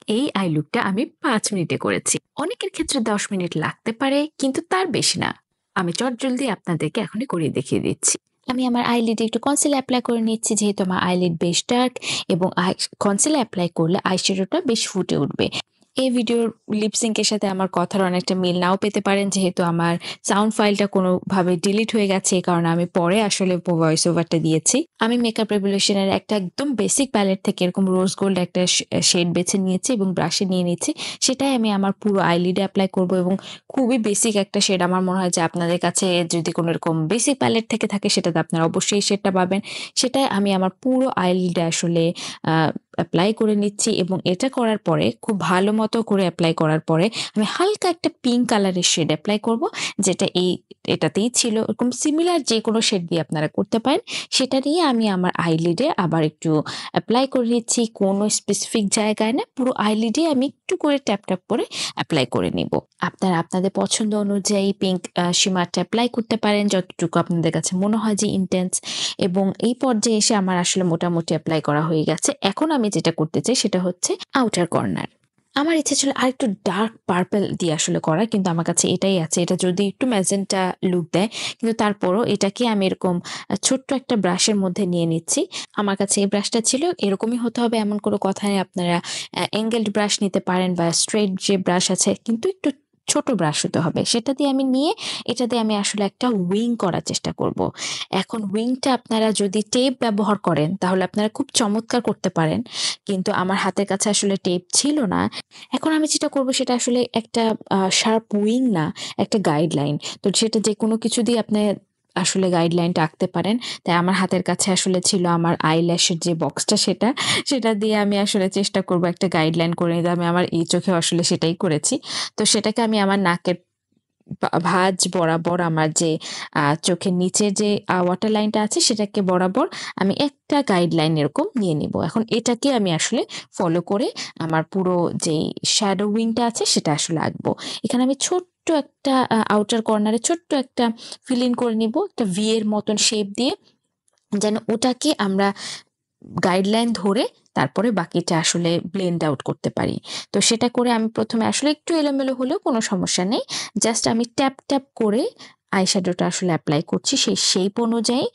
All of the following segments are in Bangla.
এই আই লুকটা আমি 5 মিনিটে করেছি। অনেকের ক্ষেত্রে 10 মিনিট লাগতে পারে, কিন্তু তার বেশি না। আমি চটজলদি আপনাদেরকে এখনই করিয়ে দেখিয়ে দিচ্ছি। আমি আমার আইলিডে একটু কনসিলার এপ্লাই করে নিচ্ছি, যেহেতু আমার আইলিড বেশ ডার্ক এবং কনসিলার এপ্লাই করলে আইশ্যাডোটা বেশ ফুটে উঠবে। এই ভিডিওর লিপসিঙ্ক এর সাথে আমার কথার অনেকটা মিল নাও পেতে পারেন, যেহেতু আমার সাউন্ড ফাইলটা কোনোভাবে ডিলিট হয়ে গেছে, এই কারণে আমি পরে আসলে ভয়েস ওভারটা দিয়েছি। আমি মেকআপ রেভলিউশনের একটা একদম বেসিক প্যালেট থেকে এরকম রোজ গোল্ড একটা শেড বেছে নিয়েছি এবং ব্রাশে নিয়ে নিচ্ছি। সেটাই আমি আমার পুরো আইলিডে এপ্লাই করব এবং খুবই বেসিক একটা শেড। আমার মনে হয় যে আপনাদের কাছে যদি কোনো এরকম বেসিক প্যালেট থেকে থাকে, সেটাতে আপনারা অবশ্যই এই শেডটা পাবেন। সেটাই আমি আমার পুরো আইলিডে আসলে অ্যাপ্লাই করে নিচ্ছি এবং এটা করার পরে খুব ভালো মতো করে অ্যাপ্লাই করার পরে আমি হালকা একটা পিঙ্ক কালারের শেড অ্যাপ্লাই করব, যেটা এটাতেই ছিল। এরকম সিমিলার যে কোনো শেড দিয়ে আপনারা করতে পারেন। সেটা নিয়ে আমি আমার আইলিডে আবার একটু অ্যাপ্লাই করে নিচ্ছি, কোনো স্পেসিফিক জায়গায় না, পুরো আইলিডে আমি একটু করে ট্যাপ ট্যাপ করে অ্যাপ্লাই করে নিব। আপনারা আপনাদের পছন্দ অনুযায়ী পিঙ্ক শিমারটা অ্যাপ্লাই করতে পারেন যতটুকু আপনাদের কাছে মনে হয় যে ইন্টেন্স। এবং এই পর্যায়ে এসে আমার আসলে মোটামুটি অ্যাপ্লাই করা হয়ে গেছে। এখন আমি যেটা করতে চাই সেটা হচ্ছে আউটার কর্নার। আমার ইচ্ছে ছিল আরেকটু ডার্ক পার্পল দিয়ে আসলে করা, কিন্তু আমার কাছে এটাই আছে। এটা যদি একটু ম্যাজেন্টা লুক দেয়, কিন্তু তারপরও এটাকে আমি এরকম ছোট্ট একটা ব্রাশের মধ্যে নিয়ে নিচ্ছি। আমার কাছে এই ব্রাশটা ছিল, এরকমই হতে হবে এমন কোনো কথা নেই। আপনারা অ্যাঙ্গেলড ব্রাশ নিতে পারেন বা স্ট্রেট যে ব্রাশ আছে, কিন্তু একটু ছোট ব্রাশ হতে হবে। সেটা দিয়ে আমি নিয়ে এটা দিয়ে আমি আসলে একটা উইং করার চেষ্টা করব। এখন উইংটা আপনারা যদি টেপ ব্যবহার করেন তাহলে আপনারা খুব চমৎকার করতে পারেন, কিন্তু আমার হাতের কাছে আসলে টেপ ছিল না। এখন আমি যেটা করব সেটা আসলে একটা শার্প উইং না, একটা গাইডলাইন। তো সেটা যেকোনো কিছু দিয়ে আপনি আসলে গাইডলাইনটা আঁকতে পারেন। তাই আমার হাতের কাছে আসলে ছিল আমার আইল্যাশের যে বক্সটা, সেটা দিয়ে আমি আসলে চেষ্টা করব একটা গাইডলাইন করে নিতে। আমি আমার এই চোখেও আসলে সেটাই করেছি। তো সেটাকে আমি আমার নাকের ভাঁজ বরাবর, আমার যে চোখের নিচের যে ওয়াটার লাইনটা আছে সেটাকে বরাবর আমি একটা গাইডলাইন এরকম নিয়ে নিব। এখন এটাকে আমি আসলে ফলো করে আমার পুরো যেই শ্যাডো উইংটা আছে সেটা আসলে আঁকবো। এখানে আমি ছোট্ট একটা আউটার কর্নারে ছোট্ট একটা ফিল ইন করে নিব, একটা ভি এর মতন শেপ দিয়ে, যেন ওটাকে আমরা গাইডলাইন ধরে তারপরে বাকিটা আসলে ব্লেন্ড আউট করতে পারি। তো সেটা করে আমি প্রথমে আসলে একটু এলোমেলো হলেও কোনো সমস্যা নেই। জাস্ট আমি ট্যাপ ট্যাপ করে আইশ্যাডোটা আসলে অ্যাপ্লাই করছি সেই শেপ অনুযায়ী।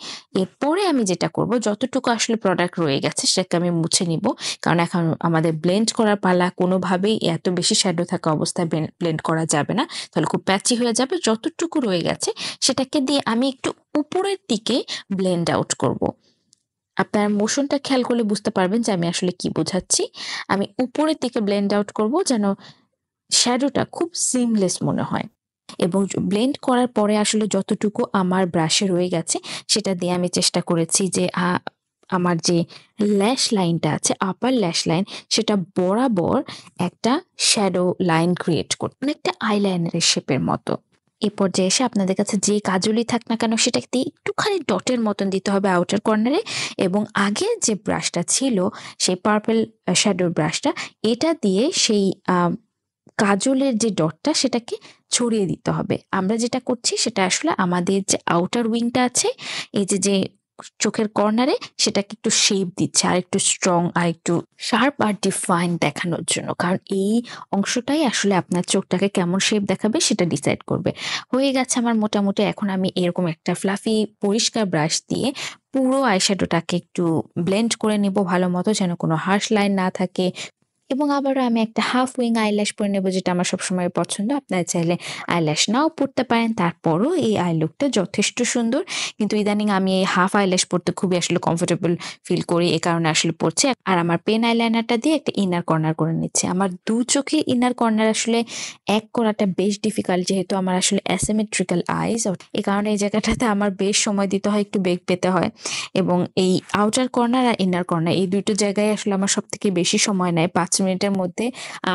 এরপরে আমি যেটা করব, যতটুকু আসলে প্রোডাক্ট রয়ে গেছে সেটাকে আমি মুছে নিব। কারণ এখন আমাদের ব্লেন্ড করার পালা। কোনোভাবেই এত বেশি শ্যাডো থাকা অবস্থায় ব্লেন্ড করা যাবে না, তাহলে খুব প্যাচি হয়ে যাবে। যতটুকু রয়ে গেছে সেটাকে দিয়ে আমি একটু উপরের দিকে ব্লেন্ড আউট করব। আপনার মোশনটা খেয়াল করলে বুঝতে পারবেন যে আমি আসলে কি বোঝাচ্ছি। আমি উপরের দিকে ব্লেন্ড আউট করব যেন শ্যাডোটা খুব সিমলেস মনে হয়। এবং ব্লেন্ড করার পরে আসলে যতটুকু আমার ব্রাশে রয়ে গেছে সেটা দিয়ে আমি চেষ্টা করেছি যে আমার যে ল্যাশ লাইনটা আছে, আপার ল্যাশ লাইন, সেটা বরাবর একটা শ্যাডো লাইন ক্রিয়েট করতে, অনেকটা আইলাইনারের শেপের মতো। এ পর্যায়ে এসে আপনাদের কাছে যে কাজলই থাক না কেন সেটাকে একটুখানি ডটের মতন দিতে হবে আউটার কর্নারে। এবং আগে যে ব্রাশটা ছিল, সেই পার্পল শ্যাডোর ব্রাশটা, এটা দিয়ে সেই কাজলের যে ডটটা সেটাকে ছড়িয়ে দিতে হবে। আমরা যেটা করছি সেটা আসলে আমাদের যে আউটার উইংটা আছে, এই যে চোখের কর্নারে, সেটাকে একটু শেপ দিচ্ছে, আর একটু স্ট্রং, আর একটু শার্প আর ডিফাইন দেখানোর জন্য। কারণ এই অংশটাই আসলে আপনার চোখটাকে কেমন শেপ দেখাবে সেটা ডিসাইড করবে। হয়ে গেছে আমার মোটামুটি। এখন আমি এরকম একটা ফ্লাফি পরিষ্কার ব্রাশ দিয়ে পুরো আইশ্যাডোটাকে একটু ব্লেন্ড করে নিব ভালো মতো, যেন কোনো হার্শ লাইন না থাকে। এবং আবারও আমি একটা হাফ উইং আইল্যাশ পরে নেব, যেটা আমার সবসময় পছন্দ। আপনারা চাইলে আইল্যাশ নাও পরতে পারেন, তারপরও এই আই লুকটা যথেষ্ট সুন্দর। কিন্তু ইদানিং আমি এই হাফ আইল্যাশ পরতে খুবই আসলে কমফোর্টেবল ফিল করি, এ কারণে আসলে পরছি। আর আমার পেন আইলাইনারটা দিয়ে একটা ইনার কর্নার করে নিচ্ছি। আমার দু চোখে ইনার কর্নার আসলে এক করাটা বেশ ডিফিকাল্ট, যেহেতু আমার আসলে অ্যাসিমেট্রিক্যাল আইজ। এ কারণে এই জায়গাটাতে আমার বেশ সময় দিতে হয়, একটু বেগ পেতে হয়। এবং এই আউটার কর্নার আর ইনার কর্নার, এই দুটো জায়গায় আসলে আমার সব থেকে বেশি সময় নেয়। 5 মিনিটের মধ্যে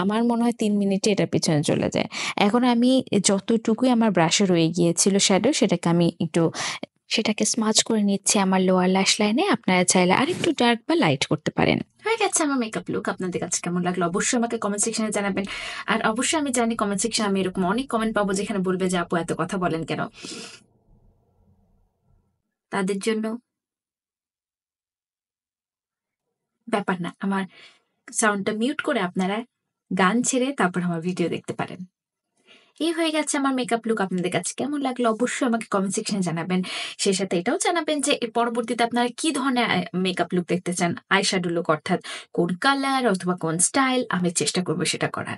আমার মনে হয় 3 মিনিটে এটা পিছনে চলে যায়। এখন আমি যতটুকুই আমার ব্রাশে রয়ে গিয়েছিল শ্যাডো, সেটাকে স্মাচ করে নিচ্ছি আমার লোয়ার ল্যাশ লাইনে। আপনারা চাইলে আরেকটু ডার্ক বা লাইট করতে পারেন। হয়ে গেছে আমার মেকআপ লুক। আপনাদের কাছে কেমন লাগলো অবশ্যই আমাকে কমেন্ট সেকশনে জানাবেন। আর অবশ্যই আমি জানি কমেন্ট সেকশনে আমি এরকম অনেক কমেন্ট পাবো যেখানে বলবে যে আপু এত কথা বলেন কেন। তাদের জন্য ব্যাপার না, আমার সাউন্ডটা মিউট করে আপনারা গান ছেড়ে তারপর আমার ভিডিও দেখতে পারেন। এই হয়ে গেছে আমার মেকআপ লুক। আপনাদের কাছে কেমন লাগলো অবশ্যই আমাকে কমেন্ট সেকশনে জানাবেন। সেই সাথে এটাও জানাবেন যে এর পরবর্তীতে আপনারা কি ধরনের মেকআপ লুক দেখতে চান? আই শ্যাডো লুক অর্থাৎ কোন কালার অথবা কোন স্টাইল আমি চেষ্টা করব সেটা করার।